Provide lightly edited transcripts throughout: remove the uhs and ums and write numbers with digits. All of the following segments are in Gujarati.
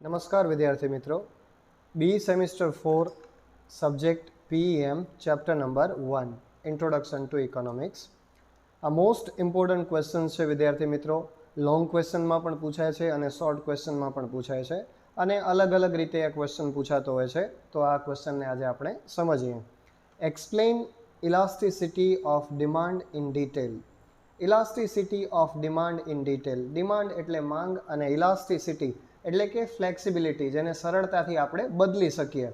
नमस्कार विद्यार्थी मित्रों, B semester 4 subject PEM chapter number 1 introduction to economics. आ मोस्ट इम्पोर्टન્ટ क्वेश्चन है विद्यार्थी मित्रों। लॉन्ग क्वेश्चन में पण पूछाय छे अने शॉर्ट क्वेश्चन में पण पूछाय छे अने अलग अलग रीते आ क्वेश्चन पूछातो होय छे। तो आ क्वेश्चन ने आज आपणे समजीए। Explain elasticity of demand in detail. Elasticity of demand in detail. Demand एटले मांग अने इलास्टिसिटी एटले के फ्लेक्सिबिलिटी, जेने सरळताथी आपणे बदली सकीए।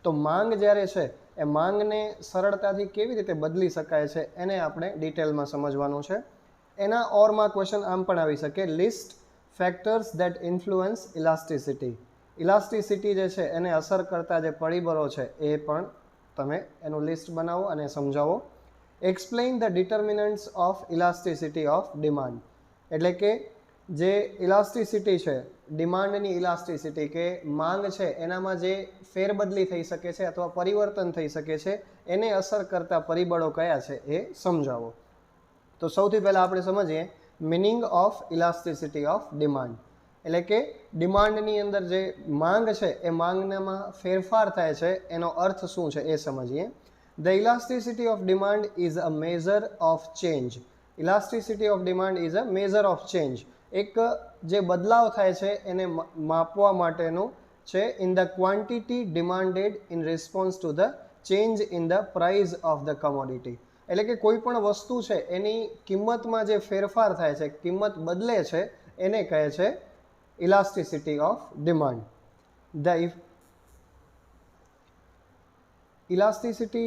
तो मांग ज्यारे छे ए मांगने सरळताथी केवी रीते बदली शकाय छे एने आपणे डिटेलमां समजवानुं छे। एना ओरमां क्वेश्चन आम पण आवी शके, list factors that influence elasticity. Elasticity जे छे एने असर करता जे परिबळो छे ए पण तमे एनुं लिस्ट बनावो अने समजावो। Explain the determinants of elasticity of demand. एटले के जे इलास्टिसिटी है, डिमांडनी इलास्टिसिटी के मांग है एनामां जे फेरबदली थई शके छे अथवा परिवर्तन थई शके छे एने असर करता परिबळो कया छे ए समजावो। तो सौथी पहेला आपणे समजीए meaning of elasticity of demand. एटले के डिमांडनी अंदर जे मांग है ए मांगनामां फेरफार थाय छे एनो अर्थ शुं छे ए समजीए। The elasticity of demand is a measure of change. Elasticity of demand is a measure of change. एक जे बदलाव थाय छे एने मापवा माटेनो छे in the quantity demanded in response to the change in the price of the commodity. एटले के कोई पण वस्तु छे एनी किंमतमां जे फेरफार थाय छे, किंमत बदले छे एने कहे छे elasticity of demand. The elasticity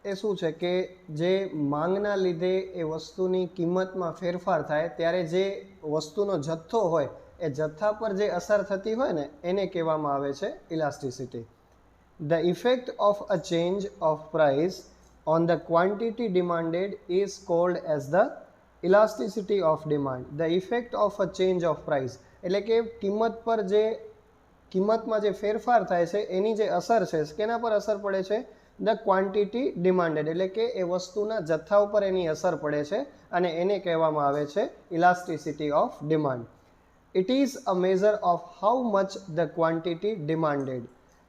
ए शुं छे के जे मांगना लीधे ए वस्तुनी किंमतमां फेरफार थाय त्यारे जे वस्तुनो जथ्थो होय ए जथ्था पर जे असर थती होय ने एने कहेवामां आवे छे elasticity. The effect of a change of price on the quantity demanded is called as the elasticity of demand. The effect of a change of price एटले के किंमत पर जे किंमतमां जे फेरफार थाय छे एनी जे असर छे केना पर असर पड़े छे, द क्वांटिटी डिमांडेड एटले के ए वस्तुना जथ्था पर एनी असर पड़े छे अने एने कहेवामां आवे छे elasticity of demand. It is a measure of how much the quantity demanded.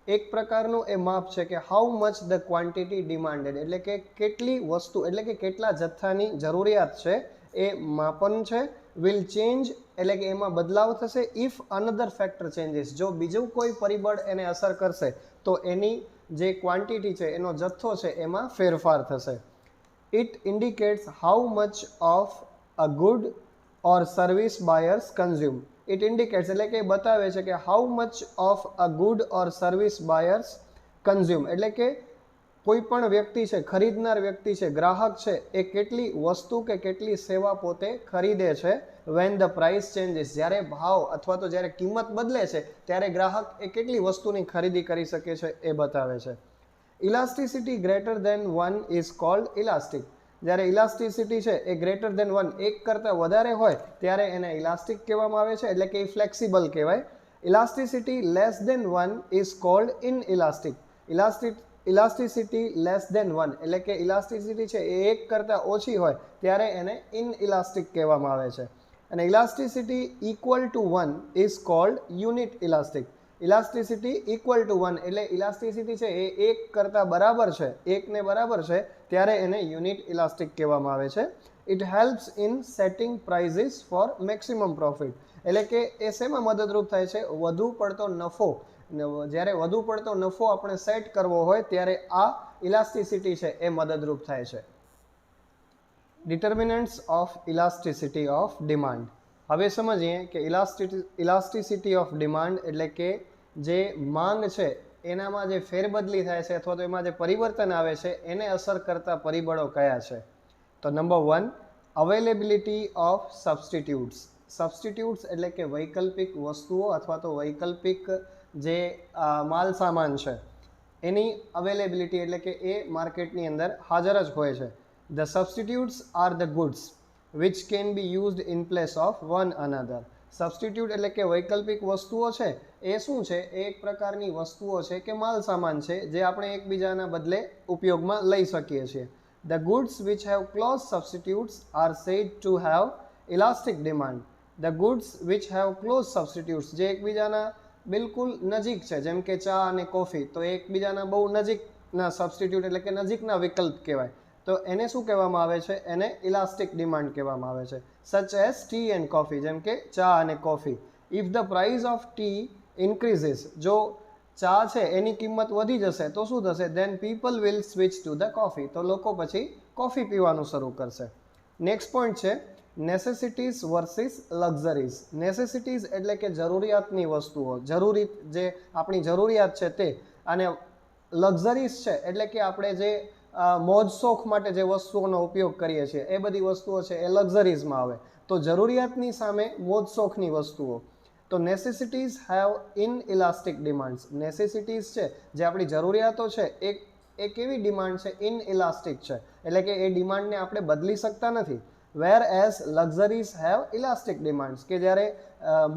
एक प्रकारનું ए माप छे કે how much the quantity demanded એટલે કે કેટલી વસ્તુ એટલે કે કેટલા જથ્થાની જરૂરિયાત છે એ માપન છે। વિલ ચેન્જ એટલે કે એમાં બદલાવ થશે ઇફ અનધર ફેક્ટર ચેન્જીસ, જો બીજું કોઈ પરિબળ એને અસર કરશે તો એની જે ક્વોન્ટિટી છે એનો જથ્થો છે એમાં ફેરફાર થશે। It indicates how much of a good or service buyers consume. It indicates એટલે કે બતાવે છે કે how much of a good or service buyers consume એટલે કે કોઈ પણ વ્યક્તિ છે, ખરીદનાર વ્યક્તિ છે, ગ્રાહક છે એ કેટલી વસ્તુ કે કેટલી સેવા પોતે ખરીદે છે when the price changes, જ્યારે ભાવ અથવા તો જ્યારે કિંમત બદલે છે ત્યારે ગ્રાહક એ કેટલી વસ્તુની ખરીદી કરી શકે છે એ બતાવે છે। Elasticity greater than 1 is called elastic. જ્યારે ઇલાસ્ટિસિટી છે એ ગ્રેટર ધેન 1 એક કરતાં વધારે હોય ત્યારે એને ઇલાસ્ટિક કહેવામાં આવે છે, એટલે કે ફ્લેક્સિબલ કહેવાય। Elasticity less than 1 is called inelastic. Elasticity less than 1 એટલે કે ઇલાસ્ટિસિટી છે એ એક કરતાં ઓછી હોય ત્યારે એને ઇનઇલાસ્ટિક કહેવામાં આવે છે। અને elasticity equal to 1 is cold unit elastic. Elasticity equal to 1 એટલે ઇલાસ્ટિસિટી છે એ એક કરતાં બરાબર છે, એકને બરાબર છે ત્યારે એને યુનિટ ઇલાસ્ટિક કહેવામાં આવે છે। It helps in setting prices for maximum profit એટલે કે એ શેમાં મદદરૂપ થાય છે, વધુ પડતો નફો, જ્યારે વધુ પડતો નફો આપણે સેટ કરવો હોય ત્યારે આ ઇલાસ્ટિસિટી છે એ મદદરૂપ થાય છે। Determinants of elasticity of demand. હવે સમજીએ કે ઇલાસ્ટિસિટી ઓફ ડિમાન્ડ એટલે કે જે માંગ છે એનામાં જે ફેરબદલી થાય છે અથવા તો એમાં જે પરિવર્તન આવે છે એને અસર કરતા પરિબળો કયા છે। તો નંબર 1 અવેલેબિલિટી ઓફ સબસ્ટિટ્યુટ્સ। સબસ્ટિટ્યુટ્સ એટલે કે વૈકલ્પિક વસ્તુઓ અથવા તો વૈકલ્પિક જે માલ સામાન છે એની અવેલેબિલિટી એટલે કે એ માર્કેટની અંદર હાજર જ હોય છે। The substitutes are the goods which can be used in place of one another. Substitute એટલે કે વૈકલ્પિક વસ્તુઓ છે એ શું છે, એ એક પ્રકારની વસ્તુઓ છે કે માલ સામાન છે જે આપણે એકબીજાના બદલે ઉપયોગમાં લઈ શકીએ છીએ। The goods which have close substitutes are said to have elastic demand. The goods which have close substitutes જે એકબીજાના બિલકુલ નજીક છે, જેમ કે ચા અને કોફી, તો એકબીજાના બહુ નજીકના સબસ્ટિટ્યુટ એટલે કે નજીકના વિકલ્પ કહેવાય. તો એને શું કહેવામાં આવે છે? એને ઇલાસ્ટિક ડિમાન્ડ કહેવામાં આવે છે. Such as T and coffee, જેમ કે ચા અને coffee. If the price of T increases, જો ચા છે એની કિંમત વધી જશે તો શું થશે? Then people will switch to the coffee, તો લોકો પછી કોફી પીવાનું શરૂ કરશે. નેક્સ્ટ પોઈન્ટ છે નેસેસિટીઝ વર્સિસ લક્ઝરીઝ. નેસેસિટીઝ એટલે કે જરૂરિયાતની વસ્તુઓ, જરૂરી જે આપણી જરૂરિયાત છે તે, અને લક્ઝરીઝ છે એટલે કે આપણે જે મોજ શોખ માટે જે વસ્તુઓનો ઉપયોગ કરીએ છીએ એ બધી વસ્તુઓ છે એ લક્ઝરીઝમાં આવે. તો જરૂરિયાતની સામે મોજ શોખની વસ્તુઓ. તો નેસેસિટીઝ હેવ ઇનઇલાસ્ટિક ડિમાન્ડ્સ. નેસેસિટીઝ છે જે આપણી જરૂરિયાતો છે એ કેવી ડિમાન્ડ છે? ઇનઇલાસ્ટિક છે, એટલે કે એ ડિમાન્ડને આપણે બદલી શકતા નથી. Whereas luxuries have elastic demands, કે જ્યારે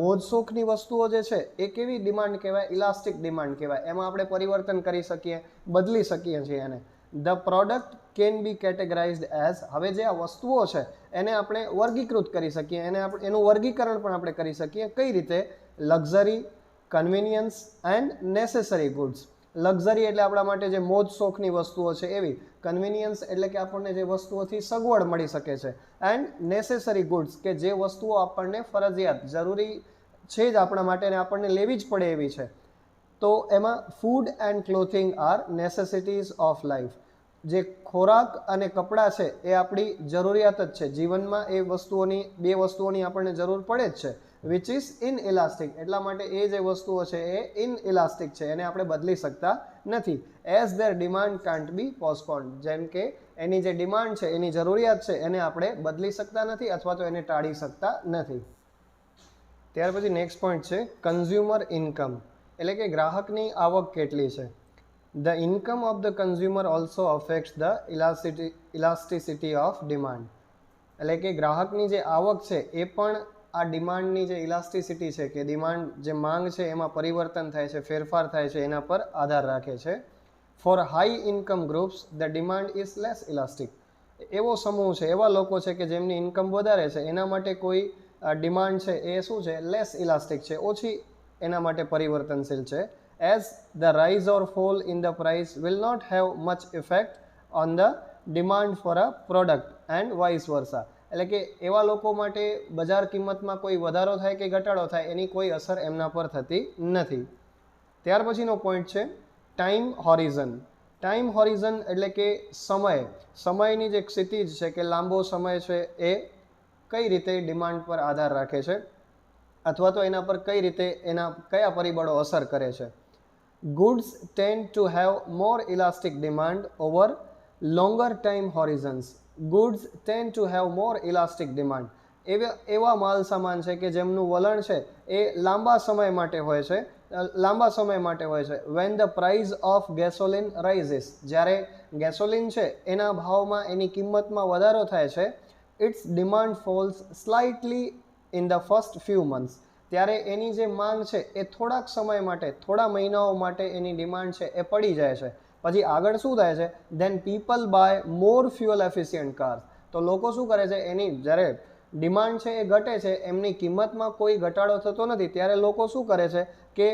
મોજ શોખની વસ્તુઓ જે છે એ કેવી ડિમાન્ડ કહેવાય? ઇલાસ્ટિક ડિમાન્ડ કહેવાય. એમાં આપણે પરિવર્તન કરી શકીએ, બદલી શકીએ છીએ એને. The product can be categorized as, હવે જે આ વસ્તુઓ છે એને આપણે વર્ગીકૃત કરી શકીએ, એનું વર્ગીકરણ પણ આપણે કરી શકીએ. કઈ રીતે? Luxury, convenience and necessary goods. Luxury એટલે આપણા માટે જે મોજ શોખની વસ્તુઓ છે એવી. કન્વિનિયન્સ એટલે કે આપણને જે વસ્તુઓથી સગવડ મળી શકે છે. એન્ડ નેસેસરી ગુડ્સ, કે જે વસ્તુઓ આપણને ફરજિયાત જરૂરી છે જ આપણા માટે અને આપણને લેવી જ પડે એવી છે. તો એમાં food and clothing are necessities of life. જે ખોરાક અને કપડાં છે એ આપણી જરૂરિયાત જ છે. જીવનમાં એ વસ્તુઓની, બે વસ્તુઓની આપણને જરૂર પડે જ છે. વિચ ઇઝ ઇનઇલાસ્ટિક, એટલા માટે એ જે વસ્તુઓ છે એ ઇનઇલાસ્ટિક છે, એને આપણે બદલી શકતા નથી. As their demand can't be postponed, જેમ કે એની જે ડિમાન્ડ છે, એની જરૂરિયાત છે, એને આપણે બદલી શકતા નથી અથવા તો એને ટાળી શકતા નથી. ત્યાર પછી નેક્સ્ટ પોઈન્ટ છે કન્ઝ્યુમર ઇન્કમ, એટલે કે ગ્રાહકની આવક કેટલી છે. The income of the consumer also affects the elasticity of demand. એટલે કે ગ્રાહકની જે આવક છે એ પણ આ ડિમાન્ડની જે ઇલાસ્ટિસિટી છે, કે ડિમાન્ડ જે માંગ છે એમાં પરિવર્તન થાય છે, ફેરફાર થાય છે, એના પર આધાર રાખે છે. For high income groups the demand is less elastic. એવો સમૂહ છે, એવા લોકો છે કે જેમની ઇન્કમ વધારે છે, એના માટે કોઈ ડિમાન્ડ છે એ શું છે? લેસ ઇલાસ્ટિક છે, ઓછી એના માટે પરિવર્તનશીલ છે. As the rise or fall in the price will not have much effect on the demand for a product and vice versa. એટલે કે એવા લોકો માટે બજાર કિંમતમાં કોઈ વધારો થાય કે ઘટાડો થાય એની કોઈ અસર એમના પર થતી નથી. ત્યાર પછીનો પોઈન્ટ છે ટાઈમ હોરિઝન. ટાઈમ હોરિઝન એટલે કે સમયની જે ક્ષિતિજ છે, કે લાંબો સમય છે એ કઈ રીતે ડિમાન્ડ પર આધાર રાખે છે અથવા તો એના પર કઈ રીતે, એના કયા પરિબળો અસર કરે છે. Goods tend to have more elastic demand over longer time horizons. Goods tend to have more elastic demand. એવા માલ સામાન છે કે જેમનું વલણ છે એ લાંબા સમય માટે હોય છે. When the price of gasoline rises, જ્યારે ગેસોલિન છે એના ભાવમાં, એની કિંમતમાં વધારો થાય છે, its demand falls slightly in the first few months. ત્યારે એની જે માંગ છે એ થોડાક સમય માટે, થોડા મહિનાઓ માટે એની ડિમાન્ડ છે એ પડી જાય છે. પછી આગળ શું થાય છે? Then people buy more fuel efficient cars. તો લોકો શું કરે છે? એની જ્યારે ડિમાન્ડ છે એ ઘટે છે, એમની કિંમતમાં કોઈ ઘટાડો થતો નથી, ત્યારે લોકો શું કરે છે કે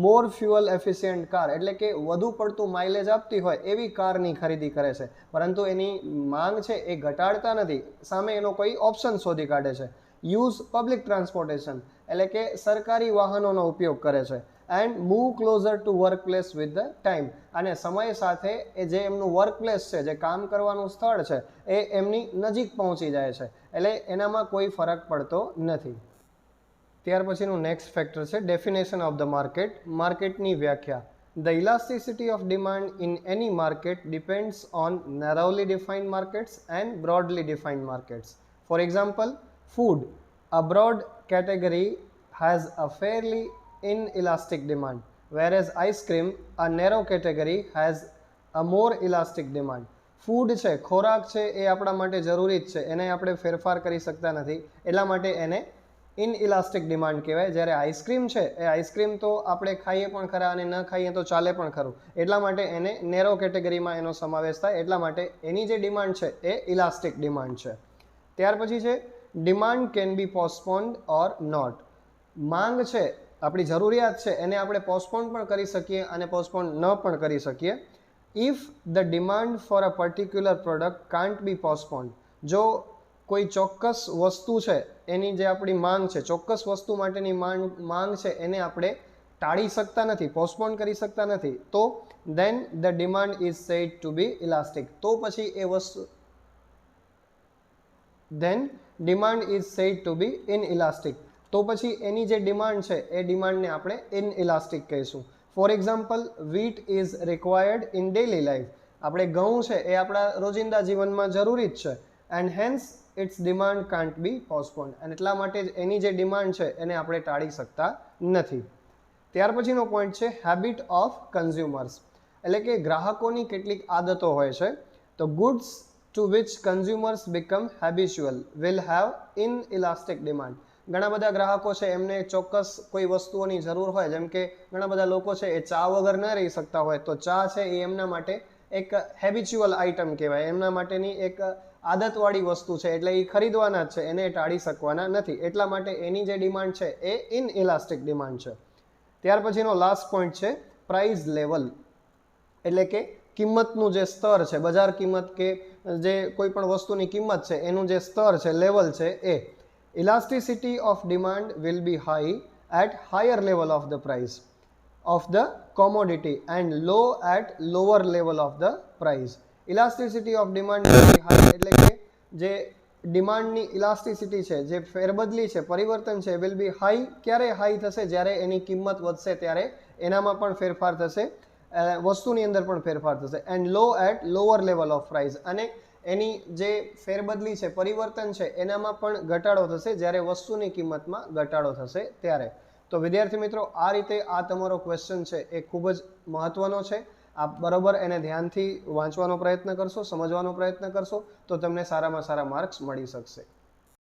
મોર ફ્યુઅલ એફિશિયન્ટ કાર, એટલે કે વધુ પડતું માઇલેજ આપતી હોય એવી કારની ખરીદી કરે છે. પરંતુ એની માંગ છે એ ઘટાડતા નથી, સામે એનો કોઈ ઓપ્શન શોધી કાઢે છે. યુઝ પબ્લિક ટ્રાન્સપોર્ટેશન, એટલે કે સરકારી વાહનોનો ઉપયોગ કરે છે. And move closure to work place with the time, અને સમય સાથે એ જે એમનું વર્ક પ્લેસ છે, જે કામ કરવાનું સ્થળ છે, એ એમની નજીક પહોંચી જાય છે. એટલે એનામાં કોઈ ફરક પડતો નથી. ત્યાર પછીનું નેક્સ્ટ ફેક્ટર છે ડેફિનેશન ઓફ ધ માર્કેટ. માર્કેટની વ્યાખ્યા. The elasticity of demand in any market depends on narrowly defined markets and broadly defined markets. For example, food, a broad category, has a fairly inelastic demand, whereas ice cream, a narrow category, has a more elastic demand. Food છે, ખોરાક છે, એ આપણા માટે જરૂરી જ છે, એને આપણે ફેરફાર કરી શકતા નથી, એટલા માટે એને ઇનઇલાસ્ટિક ડિમાન્ડ કહેવાય. જ્યારે આઈસ્ક્રીમ છે, એ આઈસ્ક્રીમ તો આપણે ખાઈએ પણ ખરા અને ન ખાઈએ તો ચાલે પણ ખરું, એટલા માટે એને નેરો કેટેગરીમાં એનો સમાવેશ થાય, એટલા માટે એની જે ડિમાન્ડ છે એ ઇલાસ્ટિક ડિમાન્ડ છે. ત્યાર પછી છે demand can be postponed or not. માંગ છે આપણી જરૂરિયાત છે એને આપણે પોસ્ટપોન પણ કરી શકીએ અને પોસ્ટપોન ન પણ કરી શકીએ. If the demand for a particular product can't be postponed, જો કોઈ ચોક્કસ વસ્તુ છે એની જે આપણી માંગ છે, ચોક્કસ વસ્તુ માટેની માંગ છે એને આપણે ટાળી શકતા નથી, પોસ્ટપોન કરી શકતા નથી, તો then the demand is said to be elastic. તો પછી એ વસ્તુ then demand is said to be inelastic. તો પછી એની જે ડિમાન્ડ છે એ ડિમાન્ડને આપણે ઇનઇલાસ્ટિક કહીશું. For example, wheat is required in daily life. આપણે ઘઉં છે એ આપણા રોજિંદા જીવનમાં જરૂરી જ છે, and hence its demand can't be postponed. અને એટલા માટે જ એની જે ડિમાન્ડ છે એને આપણે ટાળી શકતા નથી. ત્યાર પછીનો પોઈન્ટ છે હેબિટ ઓફ કન્ઝ્યુમર્સ, એટલે કે ગ્રાહકોની કેટલીક આદતો હોય છે. તો goods to which consumers become habitual will have inelastic demand. ઘણા બધા ગ્રાહકો છે એમને ચોક્કસ કોઈ વસ્તુઓની જરૂર હોય, જેમ કે ઘણા બધા લોકો છે એ ચા વગર ન રહી શકતા હોય, તો ચા છે એ એમના માટે એક હેબિચ્યુઅલ આઇટમ કહેવાય, એમના માટેની એક આદતવાળી વસ્તુ છે, એટલે એ ખરીદવાના જ છે, એને ટાળી શકવાના નથી. એટલા માટે એની જે ડિમાન્ડ છે એ ઇનઇલાસ્ટિક ડિમાન્ડ છે. ત્યાર પછીનો લાસ્ટ પોઈન્ટ છે પ્રાઇસ લેવલ, એટલે કે કિંમતનું જે સ્તર છે, બજાર કિંમત કે જે કોઈ પણ વસ્તુની કિંમત છે એનું જે સ્તર છે, લેવલ છે એ. Elasticity of demand will be high at higher level of the price of the commodity and low at lower level of the price. Elasticity of demand will be high, એટલે કે જે ડિમાન્ડની ઇલાસ્ટિસિટી છે, જે ફેરબદલી છે, પરિવર્તન છે, વિલ બી હાઈ. ક્યારે હાઈ થશે? જ્યારે એની કિંમત વધશે ત્યારે એનામાં પણ ફેરફાર થશે, વસ્તુની અંદર પણ ફેરફાર થશે. And low at lower level of price, અને એની જે ફેરબદલી છે, પરિવર્તન છે, એનામાં પણ ઘટાડો થશે જ્યારે વસ્તુની કિંમતમાં ઘટાડો થશે ત્યારે. તો વિદ્યાર્થી મિત્રો, આ રીતે આ તમારો ક્વેશ્ચન છે એ ખૂબ જ મહત્વનો છે. આપ બરાબર એને ધ્યાનથી વાંચવાનો પ્રયત્ન કરશો, સમજવાનો પ્રયત્ન કરશો, તો તમને સારામાં સારા માર્ક્સ મળી શકશે.